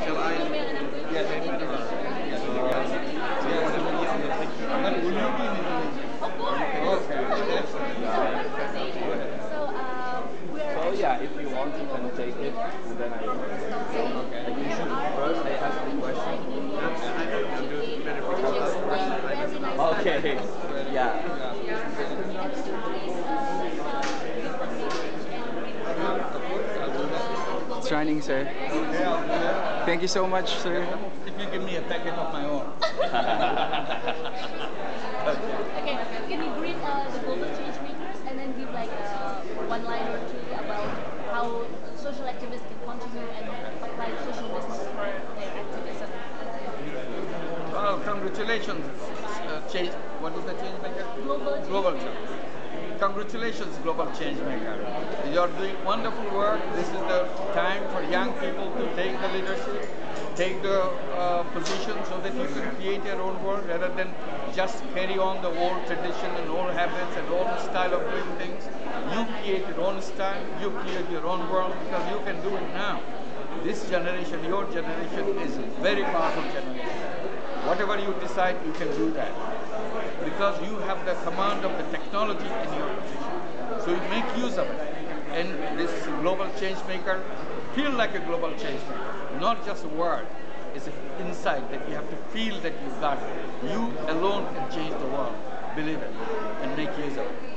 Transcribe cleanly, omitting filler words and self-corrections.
Shall I? Yes, I might have. Yes, but will you be in Indonesia? Of course. Okay, that's So yeah, if you want, you can take it, and then I will. okay. Like you should first, I ask the question. I'm doing verification. Okay. Yeah. It's running, sir. Thank you so much, sir. If you give me a packet of my own. Okay, can you greet the global change makers and then give like one line or two about how social activists can continue and apply social business for their activism? Well, congratulations, change. What is the change maker? Global Change. Congratulations, global change maker. You're doing wonderful work. This is the time for young people to take the leadership, take the position so that you can create your own world rather than just carry on the old tradition and old habits and old style of doing things. You create your own style, you create your own world because you can do it now. This generation, your generation, is a very powerful generation. Whatever you decide, you can do that. Because you have the command of the technology in your position. So you make use of it. And this global change maker feel like a global change maker, not just a word. It's an insight that you have to feel that you got it. You alone can change the world. Believe it and make use of it.